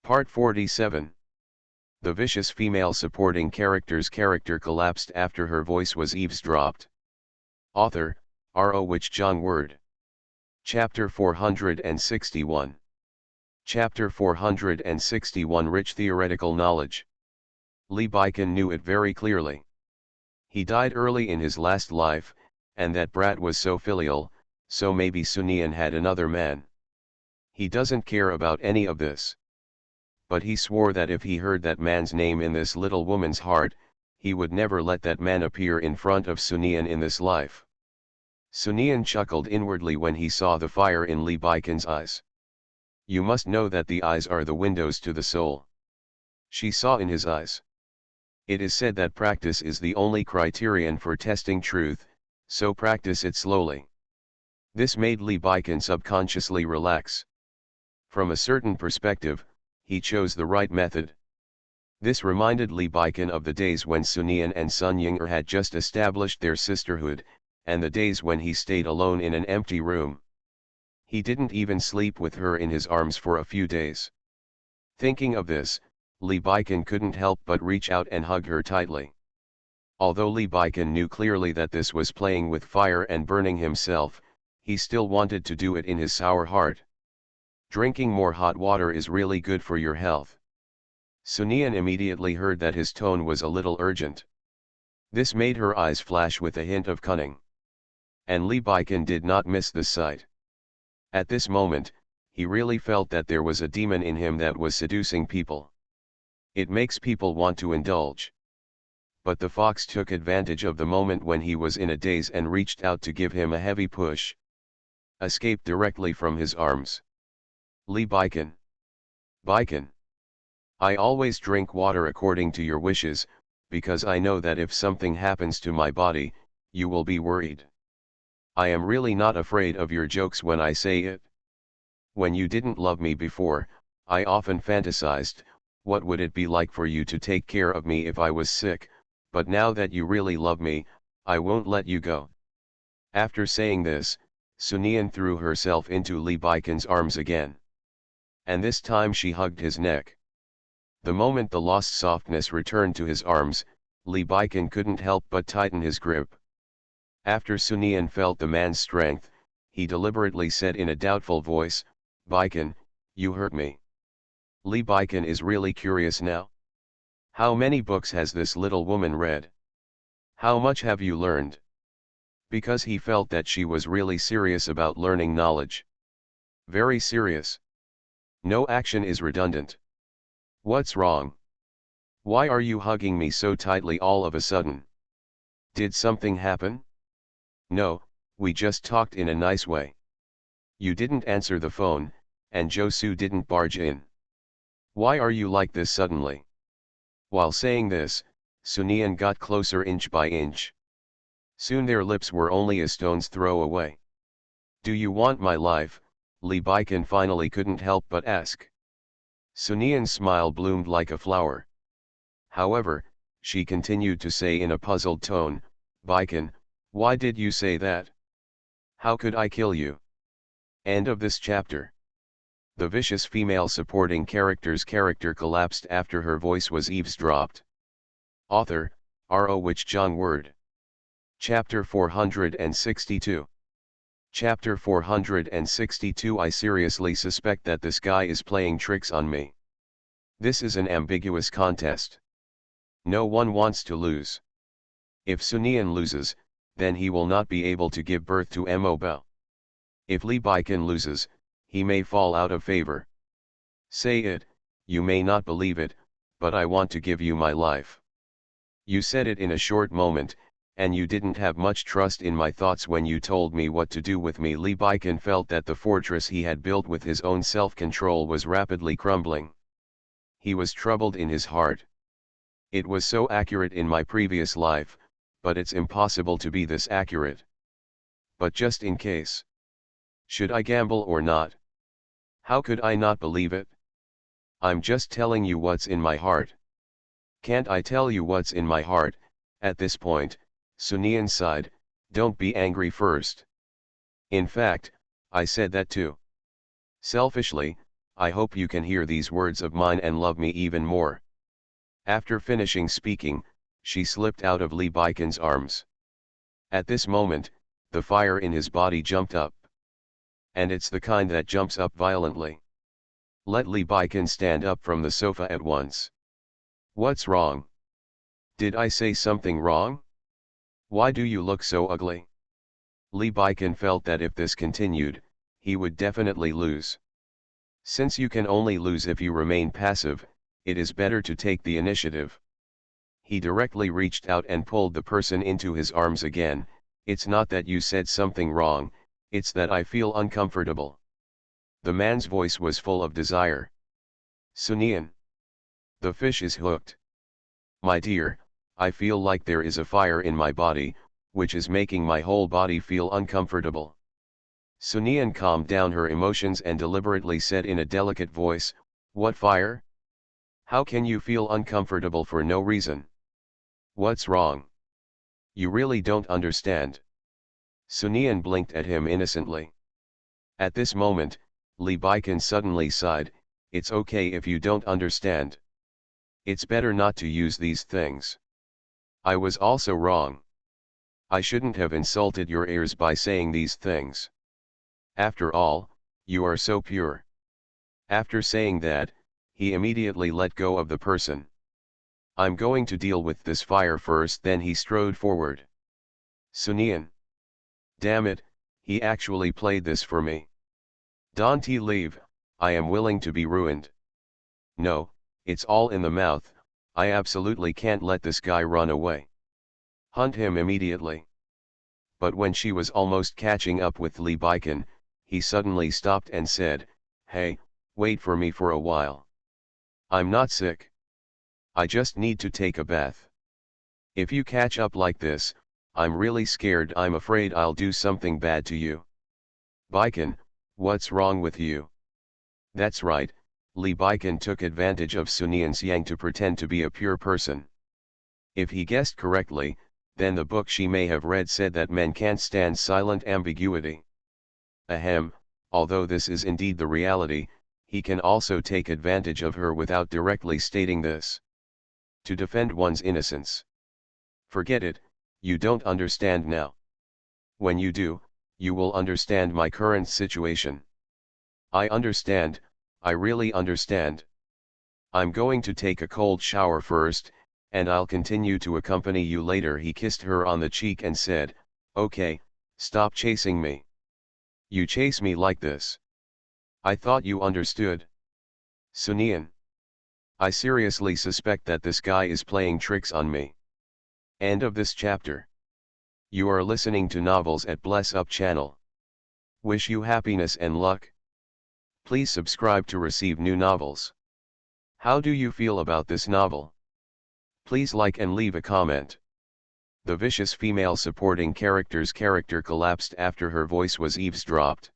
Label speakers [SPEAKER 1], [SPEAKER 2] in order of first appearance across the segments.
[SPEAKER 1] Part 47. The vicious female supporting character's character collapsed after her voice was eavesdropped. Author, R.O. Jong Word. Chapter 461. Chapter 461 Rich Theoretical Knowledge. Lee Baikin knew it very clearly. He died early in his last life, and that brat was so filial, so maybe Sunian had another man. He doesn't care about any of this. But he swore that if he heard that man's name in this little woman's heart, he would never let that man appear in front of Sunian in this life. Sunian chuckled inwardly when he saw the fire in Lee Baikin's eyes. You must know that the eyes are the windows to the soul. She saw in his eyes. It is said that practice is the only criterion for testing truth, so practice it slowly. This made Lee Baikin subconsciously relax. From a certain perspective, he chose the right method. This reminded Lee Baikin of the days when Sunian and Sun Yinger had just established their sisterhood, and the days when he stayed alone in an empty room. He didn't even sleep with her in his arms for a few days. Thinking of this, Lee Baikin couldn't help but reach out and hug her tightly. Although Lee Baikin knew clearly that this was playing with fire and burning himself, he still wanted to do it in his sour heart. Drinking more hot water is really good for your health. Sunian immediately heard that his tone was a little urgent. This made her eyes flash with a hint of cunning. And Lee Baikin did not miss the sight. At this moment, he really felt that there was a demon in him that was seducing people. It makes people want to indulge. But the fox took advantage of the moment when he was in a daze and reached out to give him a heavy push. Escaped directly from his arms. Lee Baikin. Baikin. I always drink water according to your wishes, because I know that if something happens to my body, you will be worried. I am really not afraid of your jokes when I say it. When you didn't love me before, I often fantasized, what would it be like for you to take care of me if I was sick, but now that you really love me, I won't let you go. After saying this, Sunian threw herself into Lee Baikin's arms again. And this time she hugged his neck. The moment the lost softness returned to his arms, Lee Baikin couldn't help but tighten his grip. After Sunian felt the man's strength, he deliberately said in a doubtful voice, Baikin, you hurt me. Lee Baikin is really curious now. How many books has this little woman read? How much have you learned? Because he felt that she was really serious about learning knowledge. Very serious. No action is redundant. What's wrong? Why are you hugging me so tightly all of a sudden? Did something happen? No, we just talked in a nice way. You didn't answer the phone, and Josu didn't barge in. Why are you like this suddenly? While saying this, Sunian got closer inch by inch. Soon their lips were only a stone's throw away. Do you want my life? Lee Baikin finally couldn't help but ask. Sunian's smile bloomed like a flower. However, she continued to say in a puzzled tone, Baikin, why did you say that? How could I kill you? End of this chapter. The vicious female supporting character's character collapsed after her voice was eavesdropped. Author, R.O. Jong Word. Chapter 462. Chapter 462 I seriously suspect that this guy is playing tricks on me. This is an ambiguous contest. No one wants to lose. If Sunian loses, then he will not be able to give birth to Mo. If Lee Baikin loses, he may fall out of favor. Say it, you may not believe it, but I want to give you my life. You said it in a short moment, and you didn't have much trust in my thoughts when you told me what to do with me. Lee Baikin felt that the fortress he had built with his own self-control was rapidly crumbling. He was troubled in his heart. It was so accurate in my previous life, but it's impossible to be this accurate. But just in case. Should I gamble or not? How could I not believe it? I'm just telling you what's in my heart. Can't I tell you what's in my heart? At this point, Sunian sighed, don't be angry first. In fact, I said that too. Selfishly, I hope you can hear these words of mine and love me even more. After finishing speaking, she slipped out of Lee Baiken's arms. At this moment, the fire in his body jumped up. And it's the kind that jumps up violently. Let Lee Baiken stand up from the sofa at once. What's wrong? Did I say something wrong? Why do you look so ugly? Lee Baiken felt that if this continued, he would definitely lose. Since you can only lose if you remain passive, it is better to take the initiative. He directly reached out and pulled the person into his arms again. It's not that you said something wrong, it's that I feel uncomfortable. The man's voice was full of desire. Sunian. The fish is hooked. My dear, I feel like there is a fire in my body, which is making my whole body feel uncomfortable. Sunian calmed down her emotions and deliberately said in a delicate voice, what fire? How can you feel uncomfortable for no reason? What's wrong? You really don't understand. Sunian blinked at him innocently. At this moment, Lee Baiken suddenly sighed, it's okay if you don't understand. It's better not to use these things. I was also wrong. I shouldn't have insulted your ears by saying these things. After all, you are so pure. After saying that, he immediately let go of the person. I'm going to deal with this fire first. Then he strode forward. Sunian. Damn it, he actually played this for me. Don't leave, I am willing to be ruined. No, it's all in the mouth, I absolutely can't let this guy run away. Hunt him immediately. But when she was almost catching up with Lee Baiken, he suddenly stopped and said, hey, wait for me for a while. I'm not sick. I just need to take a bath. If you catch up like this, I'm really scared. I'm afraid I'll do something bad to you. Baiken, what's wrong with you? That's right, Lee Baiken took advantage of Sunian's yang to pretend to be a pure person. If he guessed correctly, then the book she may have read said that men can't stand silent ambiguity. Ahem, although this is indeed the reality, he can also take advantage of her without directly stating this. To defend one's innocence. Forget it, you don't understand now. When you do, you will understand my current situation. I understand, I really understand. I'm going to take a cold shower first, and I'll continue to accompany you later. He kissed her on the cheek and said, okay, stop chasing me. You chase me like this. I thought you understood. Sunian. I seriously suspect that this guy is playing tricks on me. End of this chapter. You are listening to Novels at Bless Up channel. Wish you happiness and luck. Please subscribe to receive new novels. How do you feel about this novel? Please like and leave a comment. The vicious female supporting character's character collapsed after her voice was eavesdropped.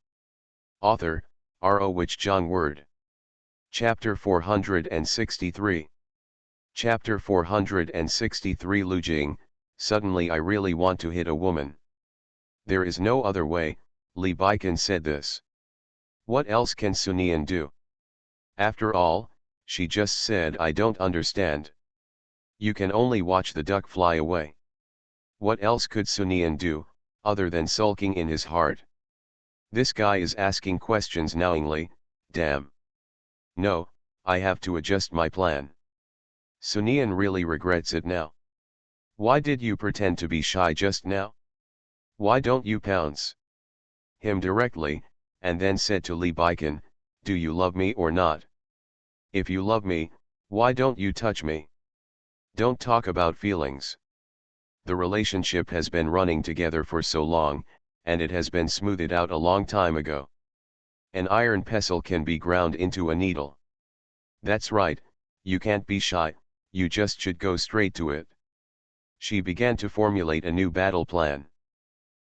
[SPEAKER 1] Author, R.O. Wich Jong Word. Chapter 463. Chapter 463. Lu Jing, suddenly I really want to hit a woman. There is no other way, Lee Baiken said this. What else can Sunian do? After all, she just said I don't understand. You can only watch the duck fly away. What else could Sunian do, other than sulking in his heart? This guy is asking questions knowingly, damn. No, I have to adjust my plan. Sunian really regrets it now. Why did you pretend to be shy just now? Why don't you pounce him directly, and then said to Lee Baiken, do you love me or not? If you love me, why don't you touch me? Don't talk about feelings. The relationship has been running together for so long, and it has been smoothed out a long time ago. An iron pestle can be ground into a needle. That's right, you can't be shy, you just should go straight to it. She began to formulate a new battle plan.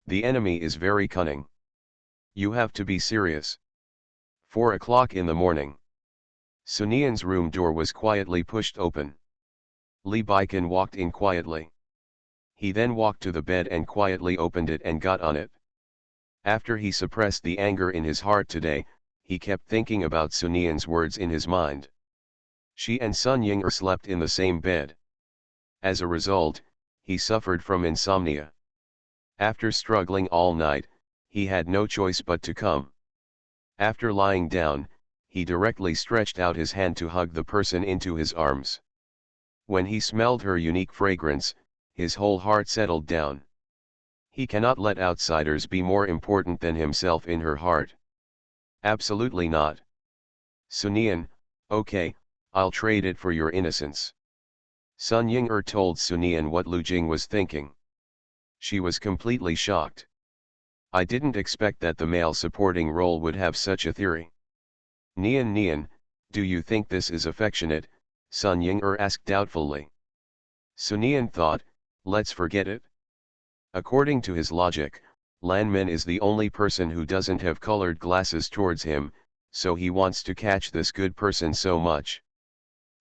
[SPEAKER 1] The enemy is very cunning. You have to be serious. 4 o'clock in the morning. Sunian's room door was quietly pushed open. Lee Baiken walked in quietly. He then walked to the bed and quietly opened it and got on it. After he suppressed the anger in his heart today, he kept thinking about Sunian's words in his mind. She and Sun Ying slept in the same bed. As a result, he suffered from insomnia. After struggling all night, he had no choice but to come. After lying down, he directly stretched out his hand to hug the person into his arms. When he smelled her unique fragrance, his whole heart settled down. He cannot let outsiders be more important than himself in her heart. Absolutely not. Sunian, okay, I'll trade it for your innocence. Sun Ying told Sunian what Lu Jing was thinking. She was completely shocked. I didn't expect that the male supporting role would have such a theory. Nian, do you think this is affectionate? Sun Ying asked doubtfully. Sunian thought, let's forget it. According to his logic, Lan Men is the only person who doesn't have colored glasses towards him, so he wants to catch this good person so much.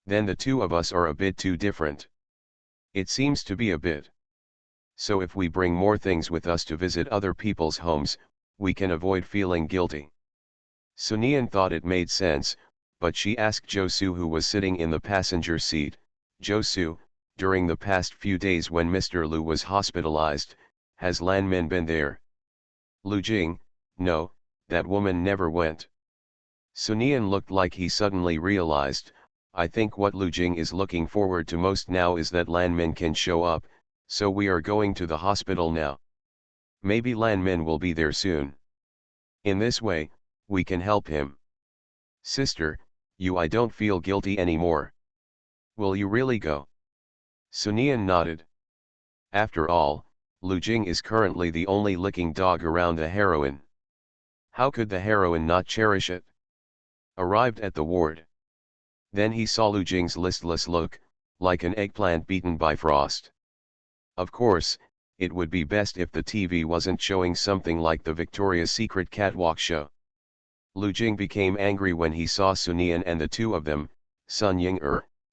[SPEAKER 1] Then the two of us are a bit too different. It seems to be a bit. So if we bring more things with us to visit other people's homes, we can avoid feeling guilty. Sunian thought it made sense, but she asked Josu, who was sitting in the passenger seat, Josu, during the past few days when Mr. Lu was hospitalized, has Lan Men been there? Lu Jing, no, that woman never went. Sunian looked like he suddenly realized, I think what Lu Jing is looking forward to most now is that Lan Men can show up, so we are going to the hospital now. Maybe Lan Men will be there soon. In this way, we can help him. Sister, I don't feel guilty anymore. Will you really go? Sunian nodded. After all, Lu Jing is currently the only licking dog around the heroine. How could the heroine not cherish it? Arrived at the ward. Then he saw Lu Jing's listless look, like an eggplant beaten by frost. Of course, it would be best if the TV wasn't showing something like the Victoria's Secret catwalk show. Lu Jing became angry when he saw Sunian and the two of them. Sun Ying,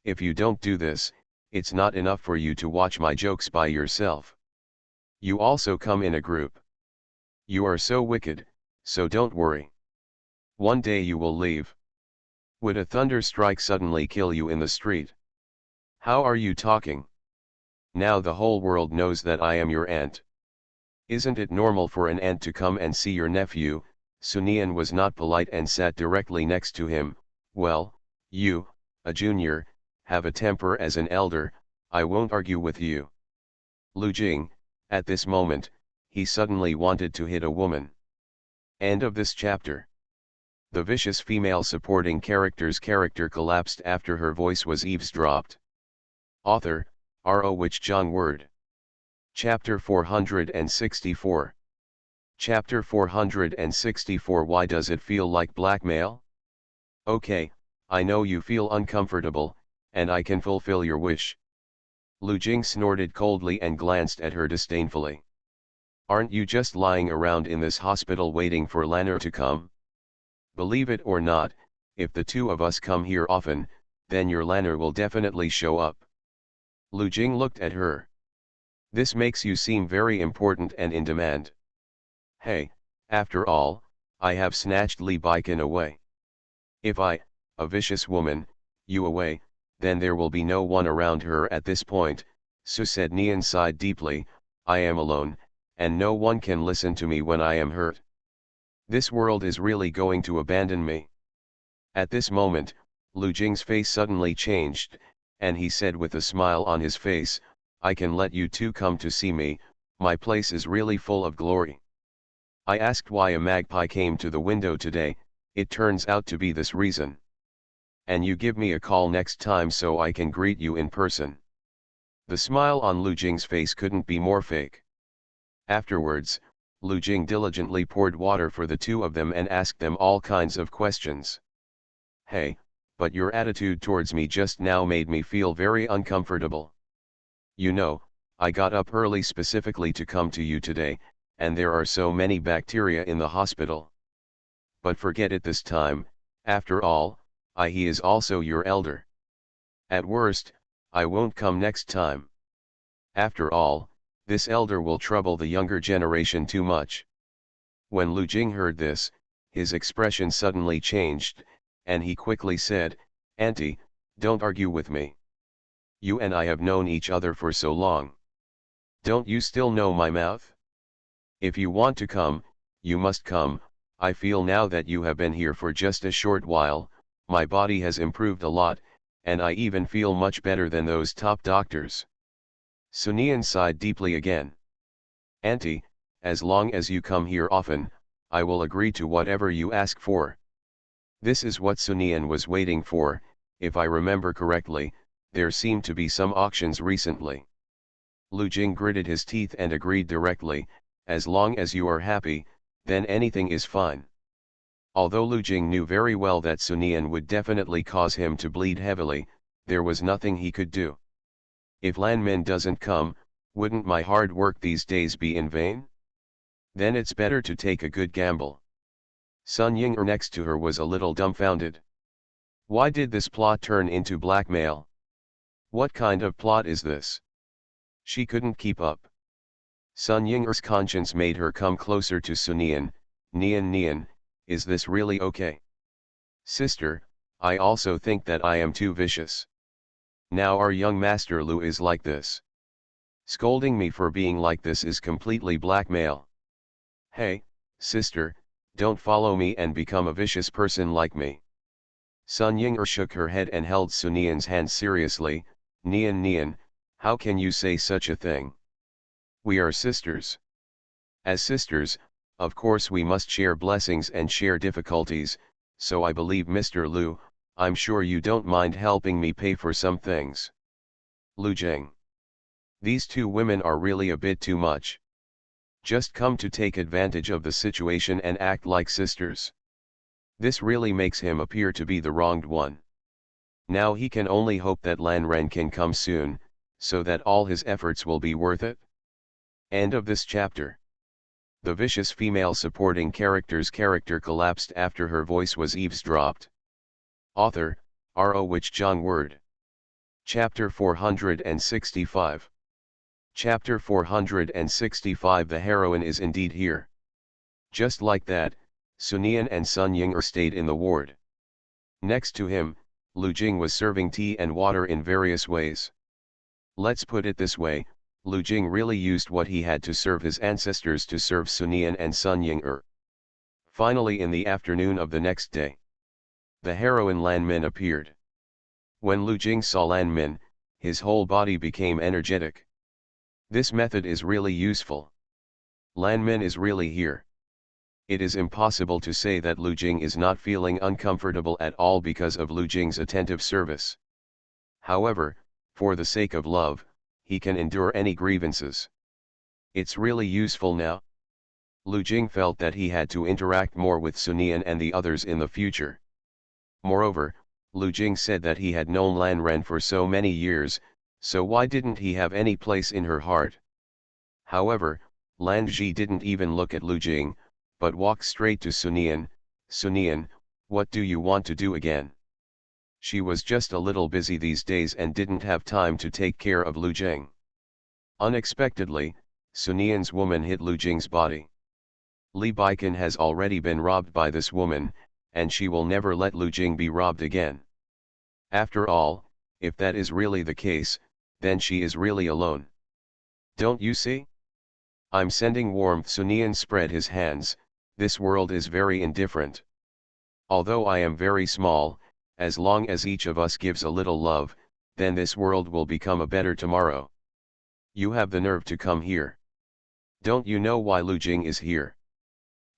[SPEAKER 1] if you don't do this, it's not enough for you to watch my jokes by yourself. You also come in a group. You are so wicked, so don't worry. One day you will leave. Would a thunder strike suddenly kill you in the street? How are you talking? Now the whole world knows that I am your aunt. Isn't it normal for an aunt to come and see your nephew? Sunian was not polite and sat directly next to him. Well, you, a junior, have a temper as an elder, I won't argue with you. Lu Jing, at this moment, he suddenly wanted to hit a woman. End of this chapter. The vicious female supporting character's character collapsed after her voice was eavesdropped. Author, R.O. Jong Word. Chapter 464. Chapter 464. Why does it feel like blackmail? Okay, I know you feel uncomfortable, and I can fulfill your wish. Lu Jing snorted coldly and glanced at her disdainfully. Aren't you just lying around in this hospital waiting for Lanner to come? Believe it or not, if the two of us come here often, then your Lanner will definitely show up. Lu Jing looked at her. This makes you seem very important and in demand. Hey, after all, I have snatched Li Baikan away. If I, a vicious woman, you away, then there will be no one around her at this point. Su said. Nian sighed deeply, I am alone, and no one can listen to me when I am hurt. This world is really going to abandon me. At this moment, Lu Jing's face suddenly changed, and he said with a smile on his face, I can let you two come to see me, my place is really full of glory. I asked why a magpie came to the window today, it turns out to be this reason. And you give me a call next time so I can greet you in person. The smile on Lu Jing's face couldn't be more fake. Afterwards, Lu Jing diligently poured water for the two of them and asked them all kinds of questions. Hey, but your attitude towards me just now made me feel very uncomfortable. You know, I got up early specifically to come to you today, and there are so many bacteria in the hospital. But forget it this time, after all, he is also your elder. At worst, I won't come next time. After all, this elder will trouble the younger generation too much. When Lu Jing heard this, his expression suddenly changed, and he quickly said, "Auntie, don't argue with me. You and I have known each other for so long. Don't you still know my mouth? If you want to come, you must come. I feel now that you have been here for just a short while, my body has improved a lot, and I even feel much better than those top doctors." Sunian sighed deeply again. "Auntie, as long as you come here often, I will agree to whatever you ask for." This is what Sunian was waiting for. If I remember correctly, there seemed to be some auctions recently. Lu Jing gritted his teeth and agreed directly, "As long as you are happy, then anything is fine." Although Lu Jing knew very well that Sunian would definitely cause him to bleed heavily, there was nothing he could do. If Lan Min doesn't come, wouldn't my hard work these days be in vain? Then it's better to take a good gamble. Sun Ying'er next to her was a little dumbfounded. Why did this plot turn into blackmail? What kind of plot is this? She couldn't keep up. Sun Ying'er's conscience made her come closer to Sunian. Nian, is this really okay? Sister, I also think that I am too vicious. Now our young master Lu is like this. Scolding me for being like this is completely blackmail. Hey, sister, don't follow me and become a vicious person like me. Sun Ying'er shook her head and held Sunian's hand seriously. Nian, how can you say such a thing? We are sisters. As sisters, of course we must share blessings and share difficulties, so I believe Mr. Lu, I'm sure you don't mind helping me pay for some things. Lu Jing. These two women are really a bit too much. Just come to take advantage of the situation and act like sisters. This really makes him appear to be the wronged one. Now he can only hope that Lan Ren can come soon, so that all his efforts will be worth it. End of this chapter. The vicious female supporting character's character collapsed after her voice was eavesdropped. Author, R.O. Wich John Word. Chapter 465. Chapter 465. The heroine is indeed here. Just like that, Sunian and Sun Ying'er stayed in the ward. Next to him, Lu Jing was serving tea and water in various ways. Let's put it this way, Lu Jing really used what he had to serve his ancestors to serve Sunian and Sun Ying'er. Finally, in the afternoon of the next day, the heroine Lan Min appeared. When Lu Jing saw Lan Min, his whole body became energetic. This method is really useful. Lan Min is really here. It is impossible to say that Lu Jing is not feeling uncomfortable at all because of Lu Jing's attentive service. However, for the sake of love, he can endure any grievances. It's really useful now. Lu Jing felt that he had to interact more with Sunian and the others in the future. Moreover, Lu Jing said that he had known Lan Ren for so many years, so why didn't he have any place in her heart? However, Lan Ji didn't even look at Lu Jing, but walked straight to Sunian. Sunian, what do you want to do again? She was just a little busy these days and didn't have time to take care of Lu Jing. Unexpectedly, Sunian's woman hit Lu Jing's body. Li Baikan has already been robbed by this woman, and she will never let Lu Jing be robbed again. After all, if that is really the case, then she is really alone. Don't you see? I'm sending warmth. Sunian spread his hands. This world is very indifferent. Although I am very small, as long as each of us gives a little love, then this world will become a better tomorrow. You have the nerve to come here. Don't you know why Lu Jing is here?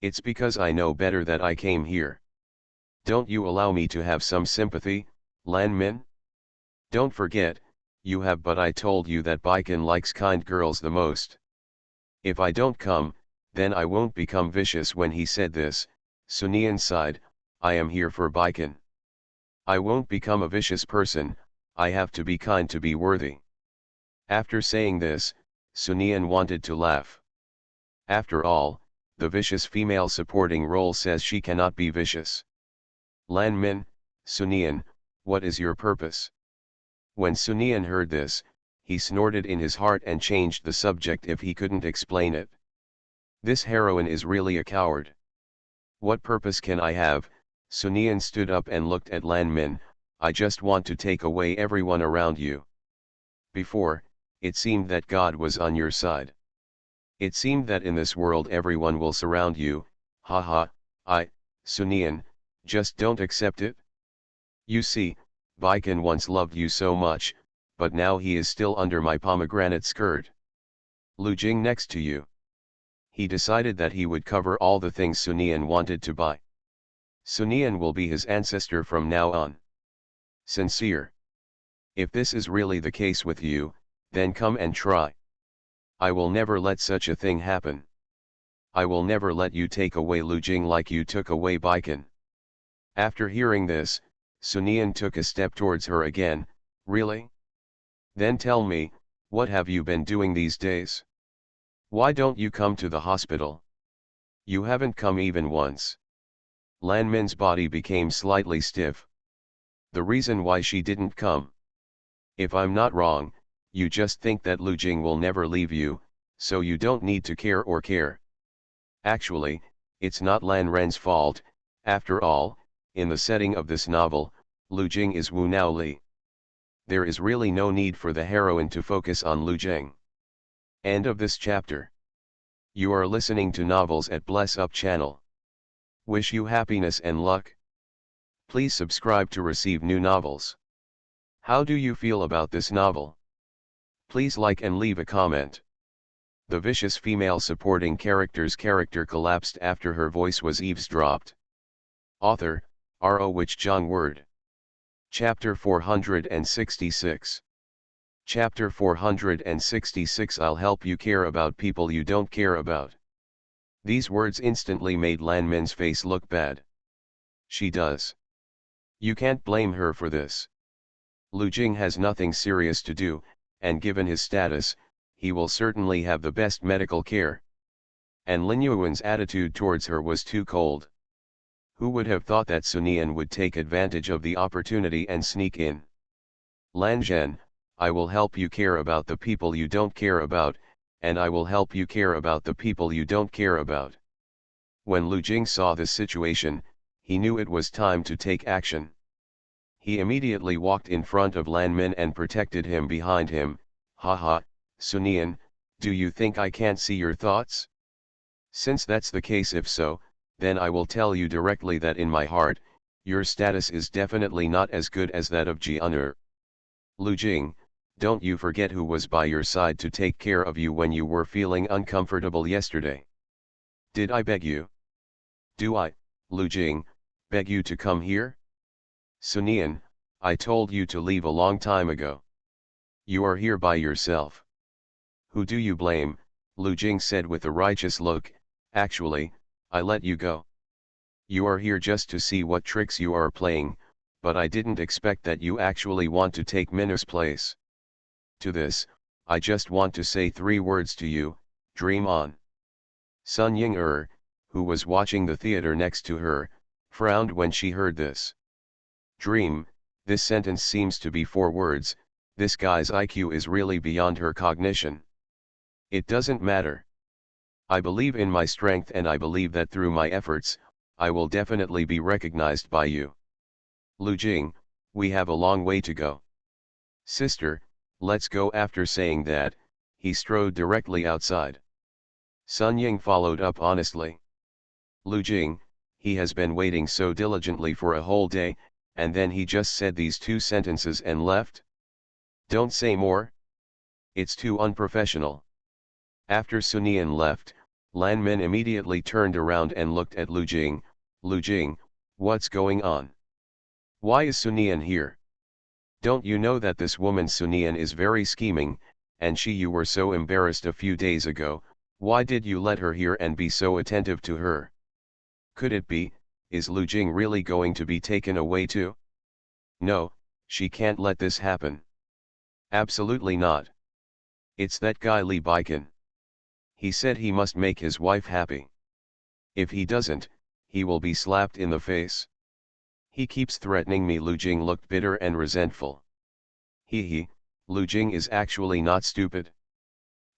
[SPEAKER 1] It's because I know better that I came here. Don't you allow me to have some sympathy, Lan Min? Don't forget, you have but I told you that Baikan likes kind girls the most. If I don't come, then I won't become vicious. When he said this, Sunian sighed, I am here for Baikan. I won't become a vicious person, I have to be kind to be worthy. After saying this, Sunian wanted to laugh. After all, the vicious female supporting role says she cannot be vicious. Lan Min, Sunian, what is your purpose? When Sunian heard this, he snorted in his heart and changed the subject if he couldn't explain it. This heroine is really a coward. What purpose can I have? Sun Yan stood up and looked at Lan Min. I just want to take away everyone around you. Before, it seemed that God was on your side. It seemed that in this world everyone will surround you, haha, Sun Yan, just don't accept it. You see, Baikan once loved you so much, but now he is still under my pomegranate skirt. Lu Jing next to you. He decided that he would cover all the things Sun Yan wanted to buy. Sun Yan will be his ancestor from now on. Sincere. If this is really the case with you, then come and try. I will never let such a thing happen. I will never let you take away Lu Jing like you took away Baikan. After hearing this, Sun Yan took a step towards her again. Really? Then tell me, what have you been doing these days? Why don't you come to the hospital? You haven't come even once. Lan Min's body became slightly stiff. The reason why she didn't come. If I'm not wrong, you just think that Lu Jing will never leave you, so you don't need to care. Actually, it's not Lan Ren's fault. After all, in the setting of this novel, Lu Jing is Wu Nao Li. There is really no need for the heroine to focus on Lu Jing. End of this chapter. You are listening to Novels at Bless Up channel. Wish you happiness and luck. Please subscribe to receive new novels. How do you feel about this novel? Please like and leave a comment. The vicious female supporting character's character collapsed after her voice was eavesdropped. Author, R.O. Wich Jong Word. Chapter 466. Chapter 466 I'll help you care about people you don't care about. These words instantly made Lan Min's face look bad. She does. You can't blame her for this. Lu Jing has nothing serious to do, and given his status, he will certainly have the best medical care. And Lin Yuan's attitude towards her was too cold. Who would have thought that Sun Yan would take advantage of the opportunity and sneak in? Lan Zhen, I will help you care about the people you don't care about, and I will help you care about the people you don't care about. When Lu Jing saw this situation, he knew it was time to take action. He immediately walked in front of Lan Min and protected him behind him. Haha, Sun Yan, do you think I can't see your thoughts? Since that's the case, if so, then I will tell you directly that in my heart, your status is definitely not as good as that of Jian'er. Lu Jing, don't you forget who was by your side to take care of you when you were feeling uncomfortable yesterday. Did I beg you? Do I, Lu Jing, beg you to come here? Sun Yan, I told you to leave a long time ago. You are here by yourself. Who do you blame? Lu Jing said with a righteous look. Actually, I let you go. You are here just to see what tricks you are playing, but I didn't expect that you actually want to take Minna's place. To this, I just want to say 3 words to you, dream on. Sun Ying who was watching the theater next to her, frowned when she heard this. Dream, this sentence seems to be 4 words, this guy's IQ is really beyond her cognition. It doesn't matter. I believe in my strength and I believe that through my efforts, I will definitely be recognized by you. Lu Jing, we have a long way to go. Sister, let's go. After saying that, he strode directly outside. Sun Ying followed up honestly. Lu Jing, he has been waiting so diligently for a whole day, and then he just said these 2 sentences and left? Don't say more. It's too unprofessional. After Sun Yan left, Lan Min immediately turned around and looked at Lu Jing. Lu Jing, what's going on? Why is Sun Yan here? Don't you know that this woman Sun Yan is very scheming, and you were so embarrassed a few days ago, why did you let her here and be so attentive to her? Could it be, is Lu Jing really going to be taken away too? No, she can't let this happen. Absolutely not. It's that guy Li Baikan. He said he must make his wife happy. If he doesn't, he will be slapped in the face. He keeps threatening me. Lu Jing looked bitter and resentful. Lu Jing is actually not stupid.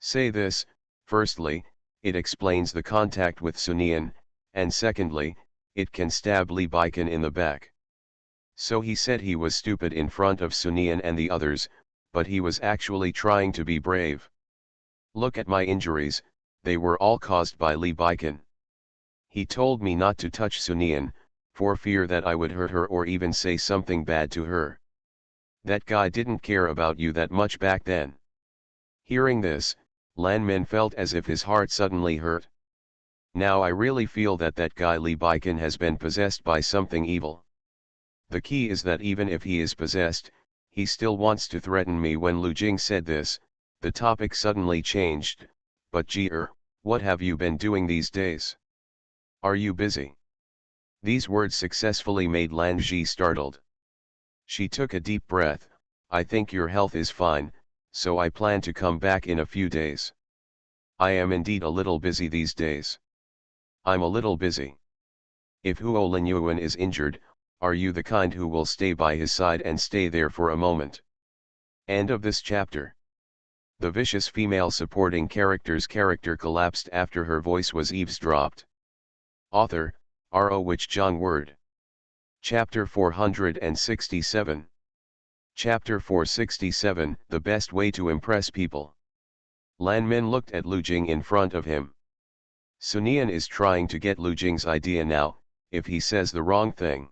[SPEAKER 1] Say this, firstly, it explains the contact with Sun Yan, and secondly, it can stab Li Baikan in the back. So he said he was stupid in front of Sunian and the others, but he was actually trying to be brave. Look at my injuries, they were all caused by Li Baikan. He told me not to touch Sunian, for fear that I would hurt her or even say something bad to her. That guy didn't care about you that much back then. Hearing this, Lan Min felt as if his heart suddenly hurt. Now I really feel that that guy Li Baikan has been possessed by something evil. The key is that even if he is possessed, he still wants to threaten me. When Lu Jing said this, the topic suddenly changed. But Ji, what have you been doing these days? Are you busy? These words successfully made Lan Ji startled. She took a deep breath. I think your health is fine, so I plan to come back in a few days. I am indeed a little busy these days. I'm a little busy. If Huo Linyuan is injured, are you the kind who will stay by his side and stay there for a moment? End of this chapter. The vicious female supporting character's character collapsed after her voice was eavesdropped. Author, R.O. Wich Zhang Word. Chapter 467. Chapter 467, The Best Way to Impress People. Lan Min looked at Lu Jing in front of him. Sunian is trying to get Lu Jing's idea now. If he says the wrong thing,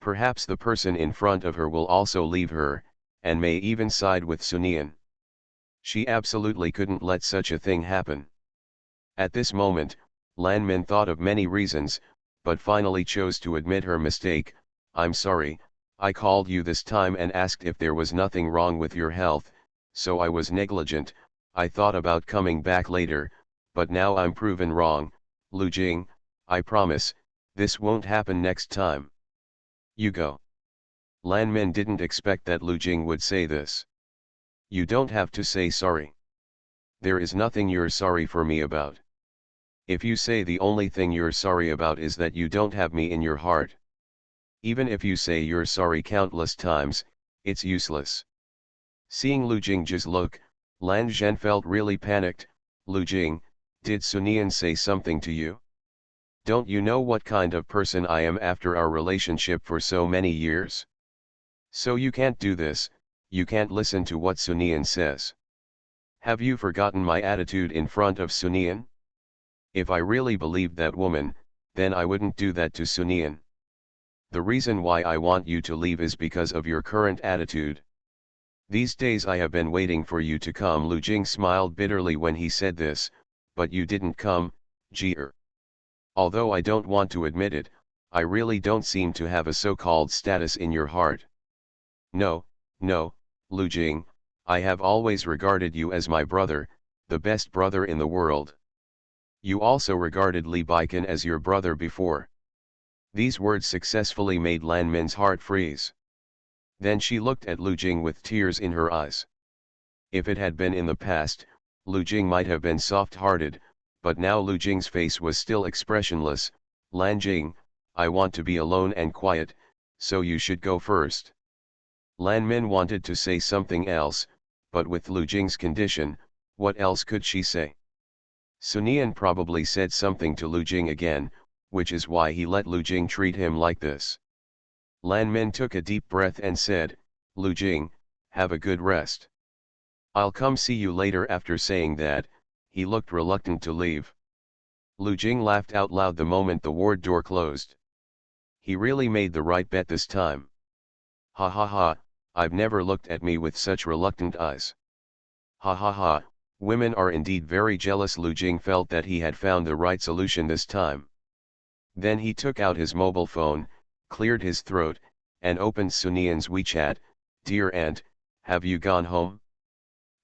[SPEAKER 1] perhaps the person in front of her will also leave her, and may even side with Sunian. She absolutely couldn't let such a thing happen. At this moment, Lan Min thought of many reasons, but finally chose to admit her mistake. I'm sorry, I called you this time and asked if there was nothing wrong with your health, so I was negligent. I thought about coming back later, but now I'm proven wrong. Lu Jing, I promise, this won't happen next time. You go. Lan Min didn't expect that Lu Jing would say this. You don't have to say sorry. There is nothing you're sorry for me about. If you say the only thing you're sorry about is that you don't have me in your heart. Even if you say you're sorry countless times, it's useless. Seeing Lu Jing's look, Lan Zhen felt really panicked. Lu Jing, did Sunian say something to you? Don't you know what kind of person I am after our relationship for so many years? So you can't do this, you can't listen to what Sunian says. Have you forgotten my attitude in front of Sunian? If I really believed that woman, then I wouldn't do that to Sunian. The reason why I want you to leave is because of your current attitude. These days I have been waiting for you to come. Lu Jing smiled bitterly when he said this, but you didn't come, Ji. Although I don't want to admit it, I really don't seem to have a so-called status in your heart. No, Lu Jing, I have always regarded you as my brother, the best brother in the world. You also regarded Li Baikan as your brother before. These words successfully made Lan Min's heart freeze. Then she looked at Lu Jing with tears in her eyes. If it had been in the past, Lu Jing might have been soft-hearted, but now Lu Jing's face was still expressionless. Lan Jing, I want to be alone and quiet, so you should go first. Lan Min wanted to say something else, but with Lu Jing's condition, what else could she say? Sunian probably said something to Lu Jing again, which is why he let Lu Jing treat him like this. Lan Min took a deep breath and said, Lu Jing, have a good rest. I'll come see you later. After saying that, he looked reluctant to leave. Lu Jing laughed out loud the moment the ward door closed. He really made the right bet this time. Ha ha ha, I've never looked at me with such reluctant eyes. Ha ha ha, women are indeed very jealous. Lu Jing felt that he had found the right solution this time. Then he took out his mobile phone, cleared his throat, and opened Sunian's WeChat. Dear aunt, have you gone home?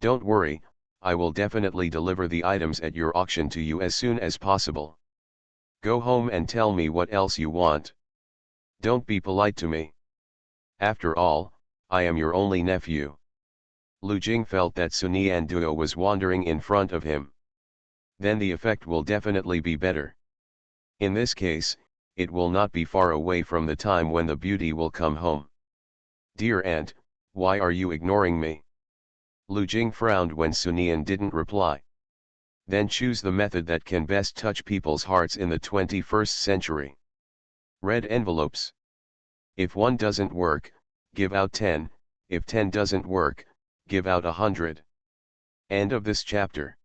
[SPEAKER 1] Don't worry, I will definitely deliver the items at your auction to you as soon as possible. Go home and tell me what else you want. Don't be polite to me. After all, I am your only nephew. Lu Jing felt that Sunian Duo was wandering in front of him. Then the effect will definitely be better. In this case, it will not be far away from the time when the beauty will come home. Dear aunt, why are you ignoring me? Lu Jing frowned when Sunian didn't reply. Then choose the method that can best touch people's hearts in the 21st century. Red envelopes. If 1 doesn't work, give out 10, if 10 doesn't work, give out 100. End of this chapter.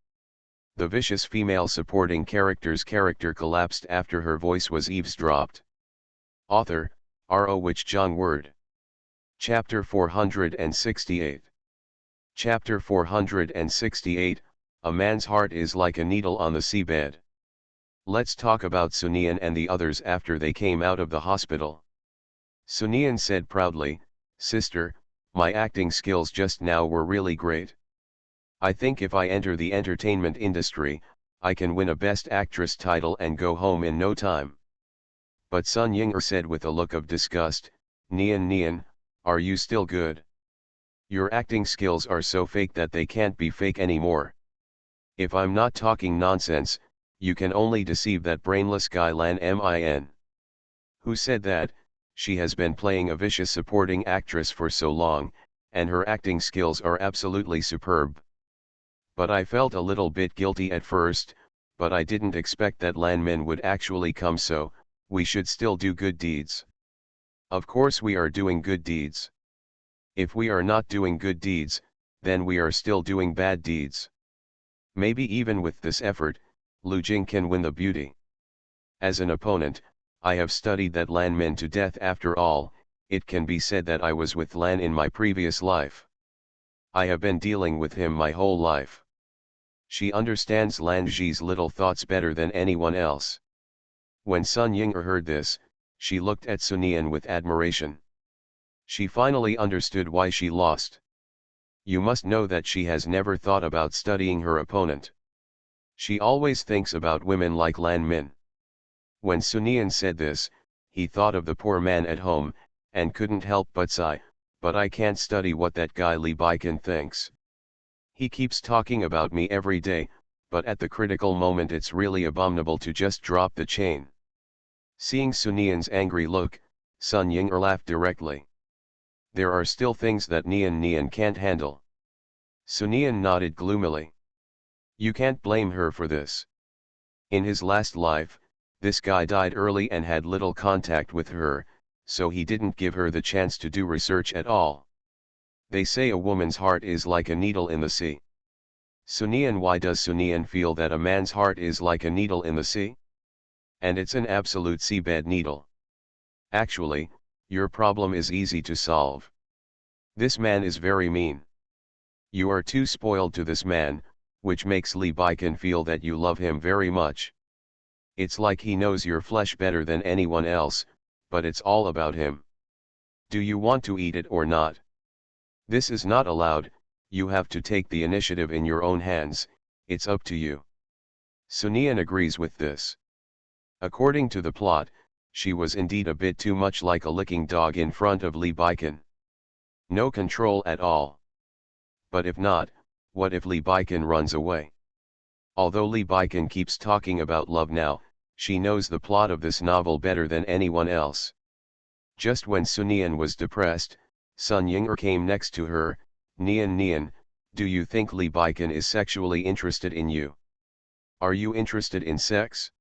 [SPEAKER 1] The vicious female supporting character's character collapsed after her voice was eavesdropped. Author, R.O. Wich Jong Word. Chapter 468. Chapter 468, A man's heart is like a needle on the seabed. Let's talk about Sunian and the others after they came out of the hospital. Sunian said proudly, "Sister, my acting skills just now were really great. I think if I enter the entertainment industry, I can win a Best Actress title and go home in no time." But Sun Ying said with a look of disgust, Nian, are you still good? Your acting skills are so fake that they can't be fake anymore. If I'm not talking nonsense, you can only deceive that brainless guy Lan Min. Who said that? She has been playing a vicious supporting actress for so long, and her acting skills are absolutely superb. But I felt a little bit guilty at first, but I didn't expect that Lan Min would actually come, so we should still do good deeds. Of course we are doing good deeds. If we are not doing good deeds, then we are still doing bad deeds. Maybe even with this effort, Lu Jing can win the beauty. As an opponent, I have studied that Lan Min to death. After all, it can be said that I was with Lan in my previous life. I have been dealing with him my whole life. She understands Lan Zhi's little thoughts better than anyone else. When Sun Ying heard this, she looked at Sunian with admiration. She finally understood why she lost. You must know that she has never thought about studying her opponent. She always thinks about women like Lan Min. When Sunian said this, he thought of the poor man at home, and couldn't help but sigh, but I can't study what that guy Li Baikan thinks. He keeps talking about me every day, but at the critical moment it's really abominable to just drop the chain. Seeing Sunian's angry look, Sun Ying laughed directly. There are still things that Nian can't handle. Sunian nodded gloomily. You can't blame her for this. In his last life, this guy died early and had little contact with her, so he didn't give her the chance to do research at all. They say a woman's heart is like a needle in the sea. Sunian, why does Sunian feel that a man's heart is like a needle in the sea? And it's an absolute seabed needle. Actually, your problem is easy to solve. This man is very mean. You are too spoiled to this man, which makes Li Baikan feel that you love him very much. It's like he knows your flesh better than anyone else, but it's all about him. Do you want to eat it or not? This is not allowed, you have to take the initiative in your own hands, it's up to you. Sunian agrees with this. According to the plot, she was indeed a bit too much like a licking dog in front of Li Baikan. No control at all. But if not, what if Li Baikan runs away? Although Li Baikan keeps talking about love now, she knows the plot of this novel better than anyone else. Just when Sunian was depressed, Sun Ying came next to her. Nian, do you think Li Baikan is sexually interested in you? Are you interested in sex?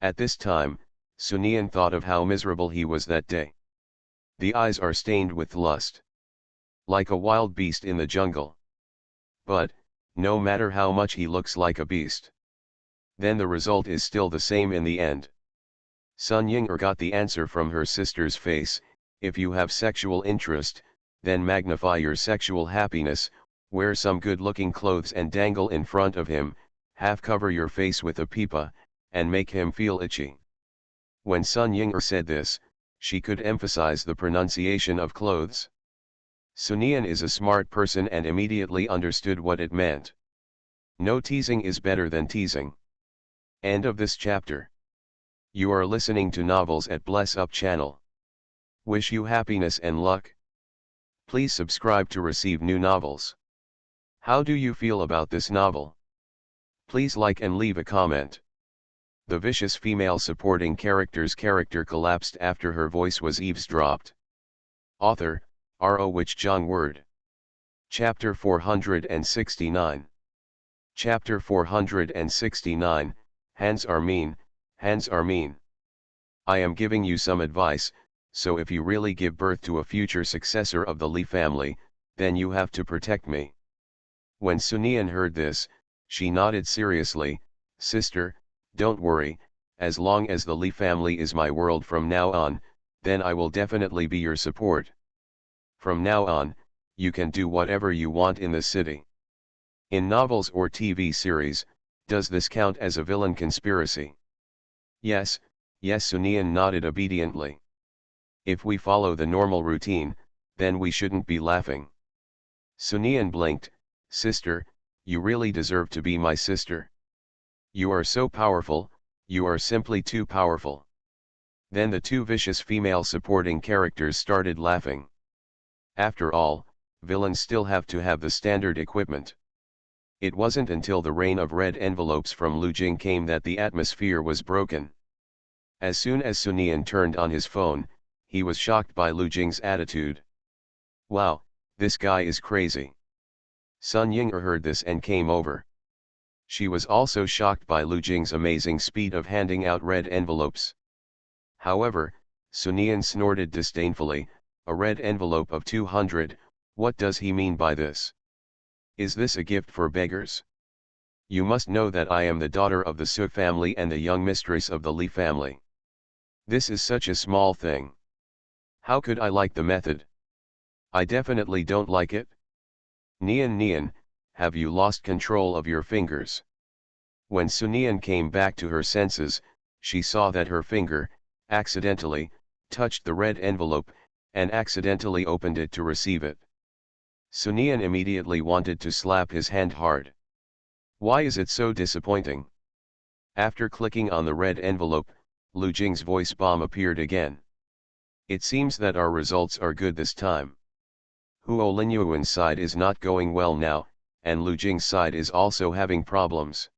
[SPEAKER 1] At this time, Sunian thought of how miserable he was that day. The eyes are stained with lust. Like a wild beast in the jungle. But, no matter how much he looks like a beast, then the result is still the same in the end. Sun Ying got the answer from her sister's face. If you have sexual interest, then magnify your sexual happiness, wear some good-looking clothes and dangle in front of him, half cover your face with a pipa, and make him feel itchy. When Sun Ying said this, she could emphasize the pronunciation of clothes. Sunian is a smart person and immediately understood what it meant. No teasing is better than teasing. End of this chapter. You are listening to Novels at Bless Up channel. Wish you happiness and luck. Please subscribe to receive new novels. How do you feel about this novel? Please like and leave a comment. The vicious female supporting character's character collapsed after her voice was eavesdropped. Author, R.O. Wich Jong Word. Chapter 469. Chapter 469, Hands are mean, hands are mean. I am giving you some advice, so if you really give birth to a future successor of the Li family, then you have to protect me. When Sunian heard this, she nodded seriously. Sister, don't worry, as long as the Li family is my world from now on, then I will definitely be your support. From now on, you can do whatever you want in the city. In novels or TV series, does this count as a villain conspiracy? Yes, yes, Sunian nodded obediently. If we follow the normal routine, then we shouldn't be laughing. Sunian blinked. Sister, you really deserve to be my sister. You are so powerful, you are simply too powerful. Then the two vicious female supporting characters started laughing. After all, villains still have to have the standard equipment. It wasn't until the rain of red envelopes from Lu Jing came that the atmosphere was broken. As soon as Sunian turned on his phone, he was shocked by Lu Jing's attitude. Wow, this guy is crazy. Sun Ying'er heard this and came over. She was also shocked by Lu Jing's amazing speed of handing out red envelopes. However, Sunian snorted disdainfully, a red envelope of 200, what does he mean by this? Is this a gift for beggars? You must know that I am the daughter of the Su family and the young mistress of the Li family. This is such a small thing. How could I like the method? I definitely don't like it. Nian, have you lost control of your fingers? When Sunian came back to her senses, she saw that her finger, accidentally, touched the red envelope, and accidentally opened it to receive it. Sunian immediately wanted to slap his hand hard. Why is it so disappointing? After clicking on the red envelope, Lu Jing's voice bomb appeared again. It seems that our results are good this time. Huo Linyuan's side is not going well now, and Lu Jing's side is also having problems.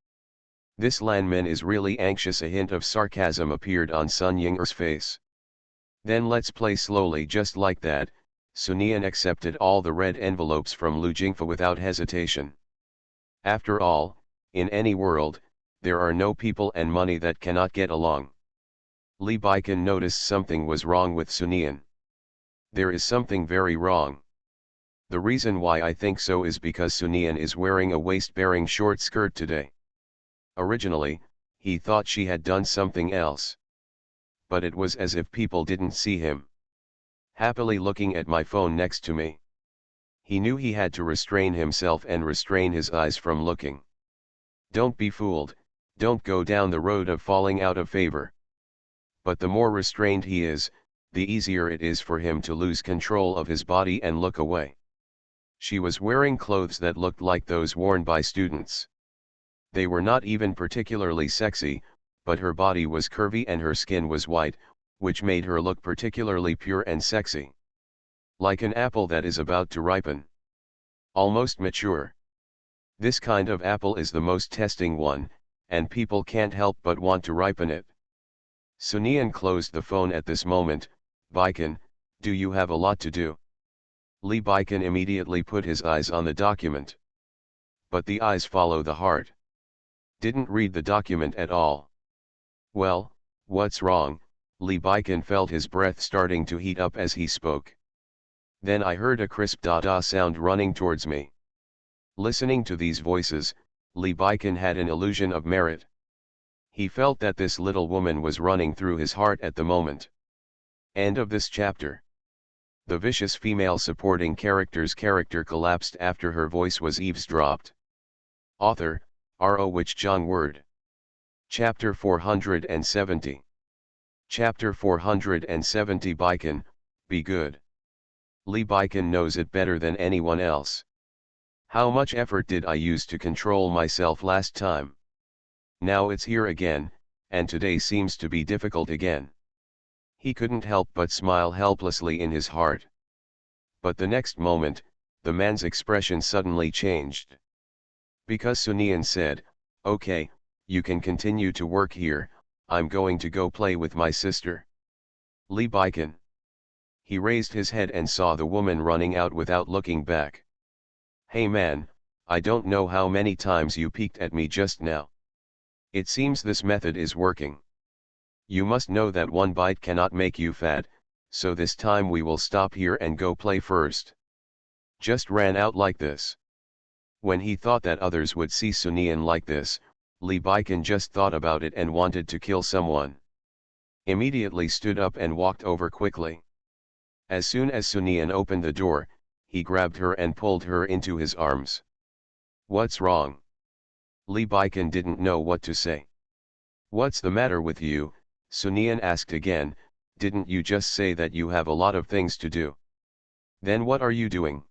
[SPEAKER 1] This Lanmen is really anxious. A hint of sarcasm appeared on Sun Ying'er's face. Then let's play slowly just like that. Sunian accepted all the red envelopes from Lu Jingfa without hesitation. After all, in any world, there are no people and money that cannot get along. Li Baikan noticed something was wrong with Sunian. There is something very wrong. The reason why I think so is because Sunian is wearing a waist-bearing short skirt today. Originally, he thought she had done something else. But it was as if people didn't see him. Happily looking at my phone next to me. He knew he had to restrain himself and restrain his eyes from looking. Don't be fooled, don't go down the road of falling out of favor. But the more restrained he is, the easier it is for him to lose control of his body and look away. She was wearing clothes that looked like those worn by students. They were not even particularly sexy, but her body was curvy and her skin was white, which made her look particularly pure and sexy. Like an apple that is about to ripen. Almost mature. This kind of apple is the most testing one, and people can't help but want to ripen it. Sunian closed the phone at this moment. Baikan, do you have a lot to do? Li Baikan immediately put his eyes on the document. But the eyes follow the heart. Didn't read the document at all. Well, what's wrong? Li Baikan felt his breath starting to heat up as he spoke. Then I heard a crisp da-da sound running towards me. Listening to these voices, Li Baikan had an illusion of merit. He felt that this little woman was running through his heart at the moment. End of this chapter. The vicious female supporting character's character collapsed after her voice was eavesdropped. Author, R.O. Wich John Word. Chapter 470. Chapter 470 Baikan, be good. Li Baikan knows it better than anyone else. How much effort did I use to control myself last time? Now it's here again, and today seems to be difficult again. He couldn't help but smile helplessly in his heart. But the next moment, the man's expression suddenly changed. Because Sunian said, okay, you can continue to work here, I'm going to go play with my sister. Li Baikan. He raised his head and saw the woman running out without looking back. Hey man, I don't know how many times you peeked at me just now. It seems this method is working. You must know that one bite cannot make you fat, so this time we will stop here and go play first. Just ran out like this. When he thought that others would see Sunian like this, Lee Baikan just thought about it and wanted to kill someone. Immediately stood up and walked over quickly. As soon as Sunian opened the door, he grabbed her and pulled her into his arms. What's wrong? Lee Baikan didn't know what to say. What's the matter with you? Sunian asked again. Didn't you just say that you have a lot of things to do? Then what are you doing?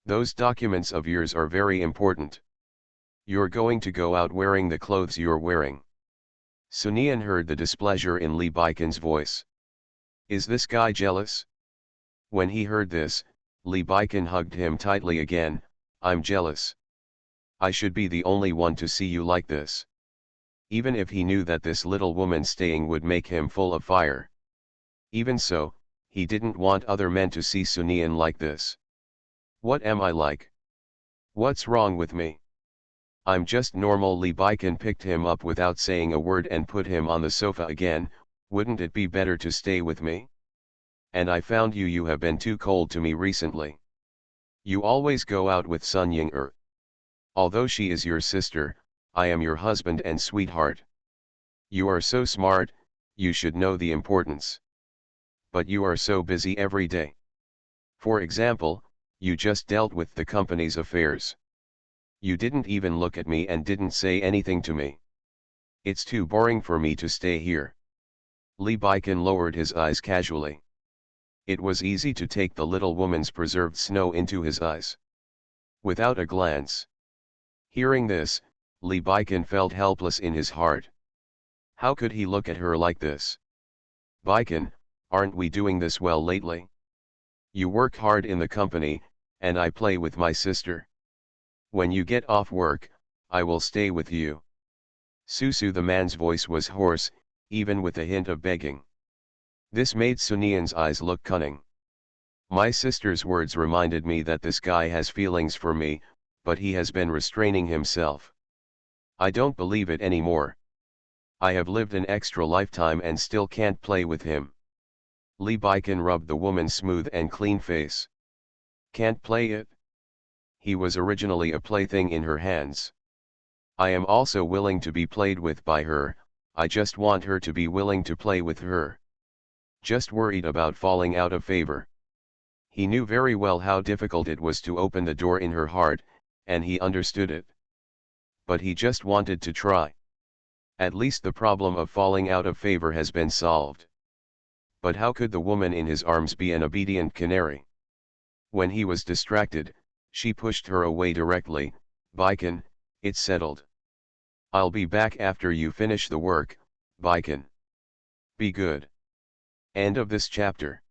[SPEAKER 1] Those documents of yours are very important. You're going to go out wearing the clothes you're wearing. Sunian heard the displeasure in Lee Baikan's voice. Is this guy jealous? When he heard this, Lee Baikan hugged him tightly again. I'm jealous. I should be the only one to see you like this. Even if he knew that this little woman staying would make him full of fire. Even so, he didn't want other men to see Sunian like this. What am I like? What's wrong with me? I'm just normal. Lee Baikan picked him up without saying a word and put him on the sofa again. Wouldn't it be better to stay with me? And I found you have been too cold to me recently. You always go out with Sun Ying-er. Although she is your sister, I am your husband and sweetheart. You are so smart, you should know the importance. But you are so busy every day. For example, you just dealt with the company's affairs. You didn't even look at me and didn't say anything to me. It's too boring for me to stay here. Lee Baikan lowered his eyes casually. It was easy to take the little woman's preserved snow into his eyes. Without a glance. Hearing this, Lee Baikan felt helpless in his heart. How could he look at her like this? Baikan, aren't we doing this well lately? You work hard in the company, and I play with my sister. When you get off work, I will stay with you. Susu, the man's voice was hoarse, even with a hint of begging. This made Sunian's eyes look cunning. My sister's words reminded me that this guy has feelings for me, but he has been restraining himself. I don't believe it anymore. I have lived an extra lifetime and still can't play with him. Lee Baikan rubbed the woman's smooth and clean face. Can't play it? He was originally a plaything in her hands. I am also willing to be played with by her, I just want her to be willing to play with her. Just worried about falling out of favor. He knew very well how difficult it was to open the door in her heart, and he understood it. But he just wanted to try. At least the problem of falling out of favor has been solved. But how could the woman in his arms be an obedient canary? When he was distracted, she pushed her away directly. Baikan, it's settled. I'll be back after you finish the work, Baikan. Be good. End of this chapter.